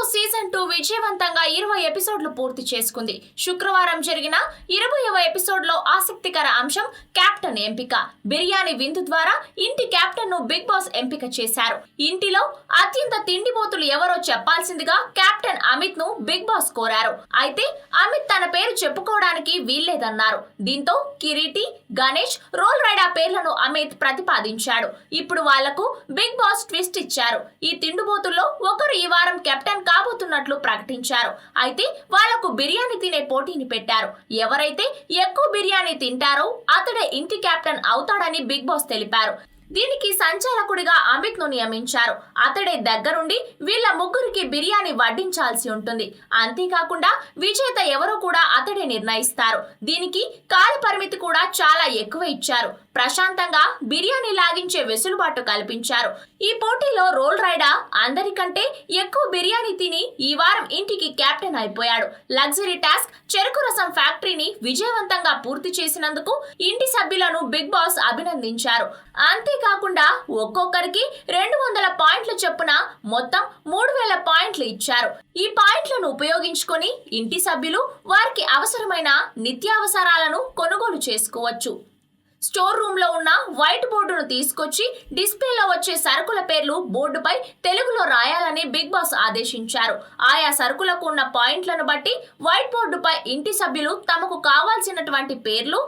Boss season 2 విజయవంతంగా 20 ఎపిసోడ్లు పూర్తి చేసుకుంది. శుక్రవారం జరిగిన 20వ ఎపిసోడ్లో ఆసక్తికర అంశం కెప్టెన్ ఎంపిక. బిర్యానీ విందు ద్వారా ఇంటి కెప్టెన్ ను బిగ్ బాస్ ఎంపిక చేశారు. ఇంటిలో అత్యంత తిండిపోతులు ఎవరో చెప్పాల్సిందిగా కెప్టెన్ అమిత్ ను బిగ్ బాస్ కోరారు. అయితే అమిత్ తన పేరు చెప్పుకోవడానికి వీల్లేదన్నారు. దీంతో కిరీటి, గణేష్, రోల్ రైడా పేర్లను అమిత్ ప్రతిపాదించాడు. ఇప్పుడు వాళ్లకు బిగ్ బాస్ ట్విస్ట్ ఇచ్చారు. ఈ తిండిపోతుల్లో ఒకరు ఈ వారం కెప్టెన్ కాబోతున్నట్లు ప్రకటించారు. అయితే వాళ్లకు బిర్యానీ తినే పోటీని పెట్టారు. ఎవరైతే ఎక్కువ బిర్యానీ తింటారో అతడే ఇంటి కెప్టెన్ అవుతాడని బిగ్ బాస్ తెలిపారు. దీనికి సంచాలకుడిగా అమిత్ ను నియమించారు. అతడే దగ్గరుండి వీళ్ళ ముగ్గురికి బిర్యానీ వడ్డించాల్సి ఉంటుంది. అంతేకాకుండా విజేత ఎవరో కూడా అతడే నిర్ణయిస్తారు. దీనికి కాల పరిమితి కూడా చాలా ఎక్కువ ఇచ్చారు. ప్రశాంతంగా బిర్యానీ లాగించే వెసులుబాటు కల్పించారు. ఈ పోటీలో రోల్ రైడా అందరికంటే ఎక్కువ బిర్యానీ తిని ఈ వారం ఇంటికి కెప్టెన్ అయిపోయాడు. లగ్జరీ టాస్క్ చెరుకు రసం ఫ్యాక్టరీని విజయవంతంగా పూర్తి చేసినందుకు ఇంటి సభ్యులను బిగ్ బాస్ అభినందించారు. అంతేకాకుండా ఒక్కొక్కరికి 200 పాయింట్ల చొప్పున మొత్తం 3000 పాయింట్లు ఇచ్చారు. ఈ పాయింట్లను ఉపయోగించుకొని ఇంటి సభ్యులు వారికి అవసరమైన నిత్యావసరాలను కొనుగోలు చేసుకోవచ్చు. స్టోర్ రూమ్ లో ఉన్న వైట్ బోర్డును తీసుకొచ్చి డిస్ప్లేలో వచ్చే సరుకుల పేర్లు బోర్డుపై తెలుగులో రాయాలని బిగ్ బాస్ ఆదేశించారు. ఆయా సరుకులకు ఉన్న పాయింట్లను బట్టి వైట్ బోర్డుపై ఇంటి సభ్యులు తమకు కావాల్సినటువంటి పేర్లు,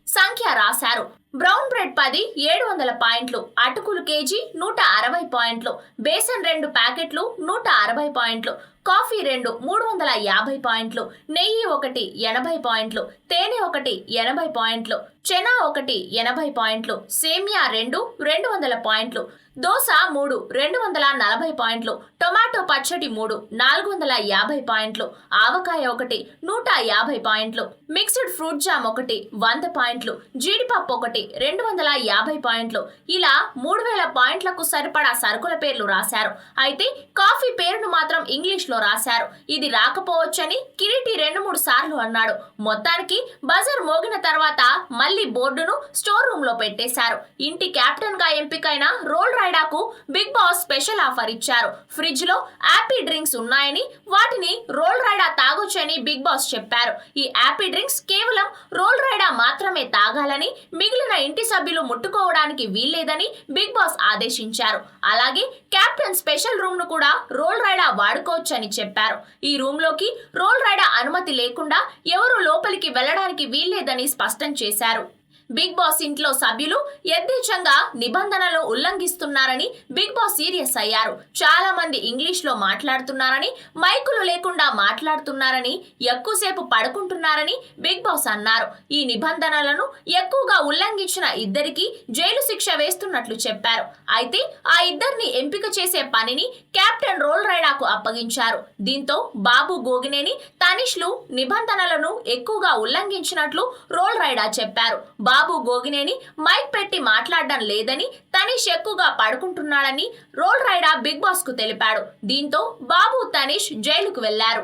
సంఖ్య రాశారు. బ్రౌన్ బ్రెడ్ 10 700 పాయింట్లు, అటుకులు కేజీ 160 పాయింట్లు, బేసన్ 2 ప్యాకెట్లు 160 పాయింట్లు, కాఫీ 2 350 పాయింట్లు, నెయ్యి 1 80 పాయింట్లు, తేనె 1 80 పాయింట్లు, చెనా 1 80 పాయింట్లు, సేమియా 2 200 పాయింట్లు, దోస 3 240 పాయింట్లు, టొమాటో పచ్చడి 3 450 పాయింట్లు, ఆవకాయ 1 150 పాయింట్లు, మిక్స్డ్ ఫ్రూట్ జామ్ 1 100 పాయింట్లు, జీడిపప్పు 1 250 పాయింట్లు. ఇలా 3000 పాయింట్లకు సరిపడా సరుకుల పేర్లు రాశారు. అయితే కాఫీ పేరును మాత్రం ఇంగ్లీష్ లో రాశారు. ఇది రాకపోవచ్చని కిరీటి 2-3 సార్లు అన్నాడు. మొత్తానికి బజర్ మోగిన తర్వాత మళ్ళీ బోర్డును స్టోర్ రూమ్ లో పెట్టేశారు. ఇంటి కెప్టెన్ గా ఎంపికైన రోల్ రైడాకు బిగ్ బాస్ స్పెషల్ ఆఫర్ ఇచ్చారు. ఫ్రిడ్జ్ లో యాపీ డ్రింక్స్ ఉన్నాయని వాటిని రోల్ రైడా తాగొచ్చని బిగ్ బాస్ చెప్పారు. ఈ యాపీ డ్రింక్స్ కేవలం రోల్ రైడా మాత్రమే తాగాలని, మిగిలిన ఇంటి సభ్యులు ముట్టుకోవడానికి వీల్లేదని బిగ్ బాస్ ఆదేశించారు. అలాగే కెప్టెన్ స్పెషల్ రూమ్ ను కూడా రోల్ రైడా వాడుకోవచ్చని చెప్పారు. ఈ రూమ్ లోకి రోల్ రైడా అనుమతి లేకుండా ఎవరు లోపలికి వెళ్లడానికి వీల్లేదని స్పష్టం చేశారు. బిగ్ బాస్ ఇంట్లో సభ్యులు యథేచ్ఛంగా నిబంధనలు ఉల్లంఘిస్తున్నారని బిగ్ బాస్ సీరియస్ అయ్యారు. చాలా మంది ఇంగ్లీష్ లో మాట్లాడుతున్నారని, మైకులు లేకుండా మాట్లాడుతున్నారని, ఎక్కువసేపు పడుకుంటున్నారని బిగ్ బాస్ అన్నారు. ఈ నిబంధనలను ఎక్కువగా ఉల్లంఘించిన ఇద్దరికి జైలు శిక్ష వేస్తున్నట్లు చెప్పారు. అయితే ఆ ఇద్దరిని ఎంపిక చేసే పనిని కెప్టెన్ రోల్ రైడాకు అప్పగించారు. దీంతో బాబు గోగినేని, తనిష్ లు నిబంధనలను ఎక్కువగా ఉల్లంఘించినట్లు రోల్ రైడా చెప్పారు. బాబు గోగినేని మైక్ పెట్టి మాట్లాడడం లేదని, తనిష్ ఎక్కువగా పడుకుంటున్నాడని రోల్ రైడా బిగ్ బాస్ కు తెలిపాడు. దీంతో బాబు, తనిష్ జైలుకు వెళ్లారు.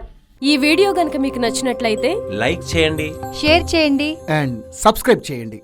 ఈ వీడియో గనుక మీకు నచ్చినట్లయితే లైక్ చేయండి, షేర్ చేయండి అండ్ సబ్స్క్రైబ్ చేయండి.